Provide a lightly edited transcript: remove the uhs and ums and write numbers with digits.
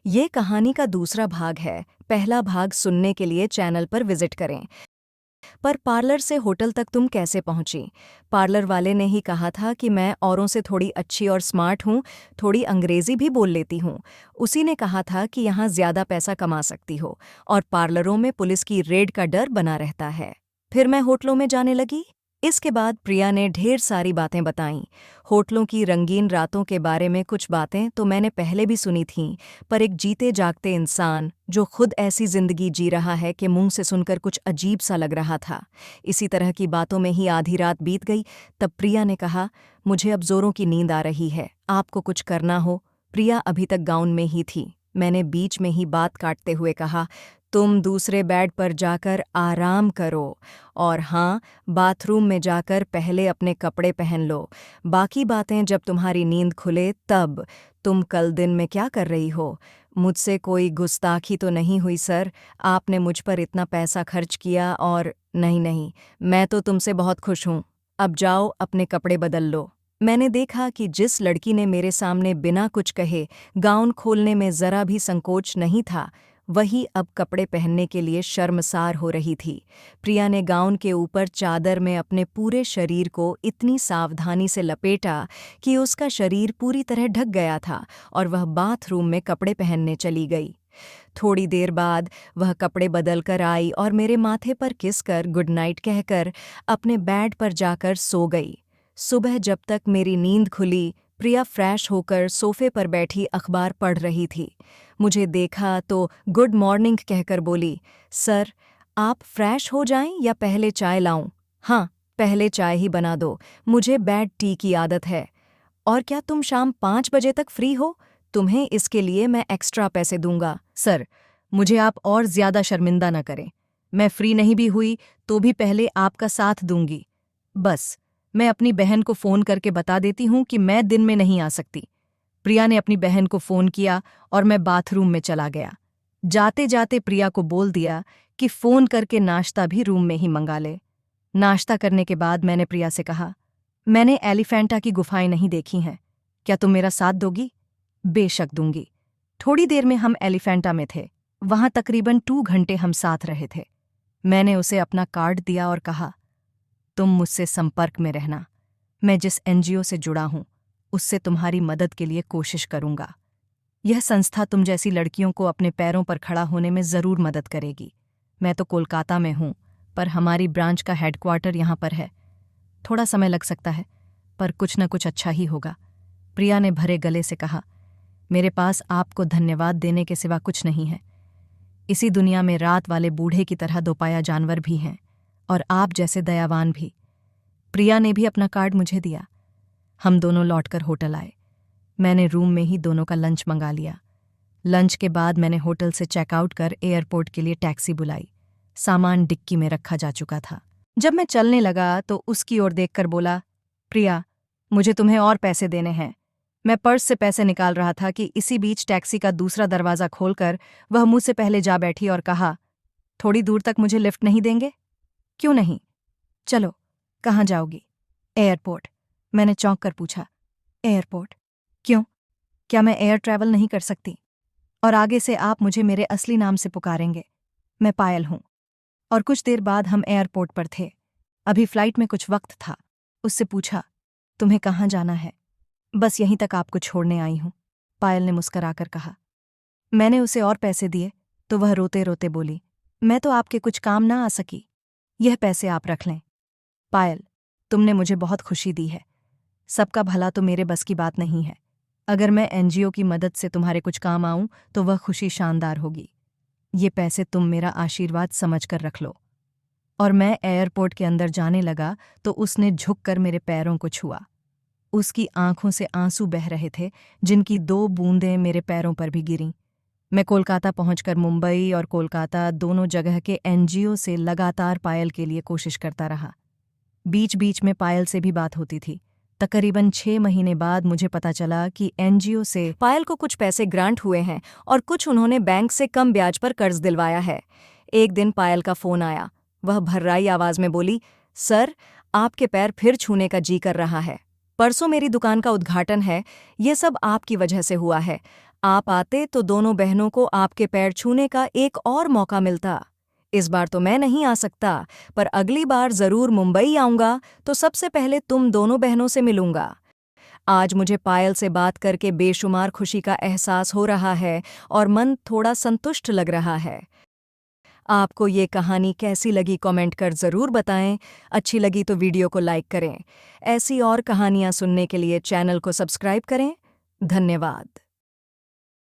ये कहानी का दूसरा भाग है। पहला भाग सुनने के लिए चैनल पर विजिट करें। पर पार्लर से होटल तक तुम कैसे पहुंची? पार्लर वाले ने ही कहा था कि मैं औरों से थोड़ी अच्छी और स्मार्ट हूं, थोड़ी अंग्रेजी भी बोल लेती हूं। उसी ने कहा था कि यहाँ ज्यादा पैसा कमा सकती हो और पार्लरों में पुलिस की रेड का डर बना रहता है। फिर मैं होटलों में जाने लगी। इसके बाद प्रिया ने ढेर सारी बातें बताईं। होटलों की रंगीन रातों के बारे में कुछ बातें तो मैंने पहले भी सुनी थीं, पर एक जीते जागते इंसान जो खुद ऐसी जिंदगी जी रहा है कि मुंह से सुनकर कुछ अजीब सा लग रहा था। इसी तरह की बातों में ही आधी रात बीत गई। तब प्रिया ने कहा, मुझे अब जोरों की नींद आ रही है, आपको कुछ करना हो। प्रिया अभी तक गाउन में ही थी। मैंने बीच में ही बात काटते हुए कहा, तुम दूसरे बेड पर जाकर आराम करो, और हाँ, बाथरूम में जाकर पहले अपने कपड़े पहन लो। बाकी बातें जब तुम्हारी नींद खुले तब। तुम कल दिन में क्या कर रही हो? मुझसे कोई गुस्ताखी तो नहीं हुई सर? आपने मुझ पर इतना पैसा खर्च किया और नहीं नहीं, मैं तो तुमसे बहुत खुश हूँ। अब जाओ अपने कपड़े बदल लो। मैंने देखा कि जिस लड़की ने मेरे सामने बिना कुछ कहे गाउन खोलने में जरा भी संकोच नहीं था, वही अब कपड़े पहनने के लिए शर्मसार हो रही थी। प्रिया ने गाउन के ऊपर चादर में अपने पूरे शरीर को इतनी सावधानी से लपेटा कि उसका शरीर पूरी तरह ढक गया था और वह बाथरूम में कपड़े पहनने चली गई। थोड़ी देर बाद वह कपड़े बदल कर आई और मेरे माथे पर किस कर गुड नाइट कहकर अपने बेड पर जाकर सो गई। सुबह जब तक मेरी नींद खुली, प्रिया फ्रेश होकर सोफे पर बैठी अखबार पढ़ रही थी। मुझे देखा तो गुड मॉर्निंग कहकर बोली, सर, आप फ्रेश हो जाएं या पहले चाय लाऊं? हाँ, पहले चाय ही बना दो, मुझे बैड टी की आदत है। और क्या तुम शाम 5 बजे तक फ्री हो? तुम्हें इसके लिए मैं एक्स्ट्रा पैसे दूंगा। सर, मुझे आप और ज्यादा शर्मिंदा न करें। मैं फ्री नहीं भी हुई तो भी पहले आपका साथ दूंगी। बस, मैं अपनी बहन को फोन करके बता देती हूँ कि मैं दिन में नहीं आ सकती। प्रिया ने अपनी बहन को फोन किया और मैं बाथरूम में चला गया। जाते जाते प्रिया को बोल दिया कि फोन करके नाश्ता भी रूम में ही मंगा ले। नाश्ता करने के बाद मैंने प्रिया से कहा, मैंने एलिफेंटा की गुफाएं नहीं देखी हैं, क्या तुम मेरा साथ दोगी? बेशक दूंगी। थोड़ी देर में हम एलिफेंटा में थे। वहां तकरीबन 2 घंटे हम साथ रहे थे। मैंने उसे अपना कार्ड दिया और कहा, तुम मुझसे संपर्क में रहना। मैं जिस एनजीओ से जुड़ा हूं उससे तुम्हारी मदद के लिए कोशिश करूंगा। यह संस्था तुम जैसी लड़कियों को अपने पैरों पर खड़ा होने में जरूर मदद करेगी। मैं तो कोलकाता में हूं, पर हमारी ब्रांच का हेडक्वार्टर यहां पर है। थोड़ा समय लग सकता है, पर कुछ न कुछ अच्छा ही होगा। प्रिया ने भरे गले से कहा, मेरे पास आपको धन्यवाद देने के सिवा कुछ नहीं है। इसी दुनिया में रात वाले बूढ़े की तरह दोपाया जानवर भी हैं, और आप जैसे दयावान भी। प्रिया ने भी अपना कार्ड मुझे दिया। हम दोनों लौटकर होटल आए। मैंने रूम में ही दोनों का लंच मंगा लिया। लंच के बाद मैंने होटल से चेकआउट कर एयरपोर्ट के लिए टैक्सी बुलाई। सामान डिक्की में रखा जा चुका था। जब मैं चलने लगा तो उसकी ओर देखकर बोला, प्रिया, मुझे तुम्हें और पैसे देने हैं। मैं पर्स से पैसे निकाल रहा था कि इसी बीच टैक्सी का दूसरा दरवाज़ा खोलकर वह मुझसे पहले जा बैठी और कहा, थोड़ी दूर तक मुझे लिफ्ट नहीं देंगे? क्यों नहीं, चलो। कहाँ जाओगी? एयरपोर्ट। मैंने चौंक कर पूछा, एयरपोर्ट? क्यों? क्या मैं एयर ट्रैवल नहीं कर सकती? और आगे से आप मुझे मेरे असली नाम से पुकारेंगे। मैं पायल हूं। और कुछ देर बाद हम एयरपोर्ट पर थे। अभी फ्लाइट में कुछ वक्त था। उससे पूछा, तुम्हें कहाँ जाना है? बस यहीं तक आपको छोड़ने आई हूं, पायल ने मुस्कराकर कहा। मैंने उसे और पैसे दिए तो वह रोते रोते बोली, मैं तो आपके कुछ काम ना आ सकी। यह पैसे आप रख लें। पायल, तुमने मुझे बहुत खुशी दी है। सबका भला तो मेरे बस की बात नहीं है। अगर मैं एनजीओ की मदद से तुम्हारे कुछ काम आऊं तो वह खुशी शानदार होगी। ये पैसे तुम मेरा आशीर्वाद समझकर रख लो। और मैं एयरपोर्ट के अंदर जाने लगा तो उसने झुककर मेरे पैरों को छुआ। उसकी आंखों से आंसू बह रहे थे, जिनकी 2 बूंदें मेरे पैरों पर भी गिरीं। मैं कोलकाता पहुंचकर मुंबई और कोलकाता दोनों जगह के एनजीओ से लगातार पायल के लिए कोशिश करता रहा। बीच बीच में पायल से भी बात होती थी। तकरीबन 6 महीने बाद मुझे पता चला कि एनजीओ से पायल को कुछ पैसे ग्रांट हुए हैं और कुछ उन्होंने बैंक से कम ब्याज पर कर्ज दिलवाया है। एक दिन पायल का फोन आया। वह भर्राई आवाज में बोली, सर, आपके पैर फिर छूने का जी कर रहा है। परसों मेरी दुकान का उद्घाटन है। ये सब आपकी वजह से हुआ है। आप आते तो दोनों बहनों को आपके पैर छूने का एक और मौका मिलता। इस बार तो मैं नहीं आ सकता, पर अगली बार जरूर मुंबई आऊंगा तो सबसे पहले तुम दोनों बहनों से मिलूंगा। आज मुझे पायल से बात करके बेशुमार खुशी का एहसास हो रहा है और मन थोड़ा संतुष्ट लग रहा है। आपको ये कहानी कैसी लगी कमेंट कर ज़रूर बताएं। अच्छी लगी तो वीडियो को लाइक करें। ऐसी और कहानियाँ सुनने के लिए चैनल को सब्सक्राइब करें। धन्यवाद।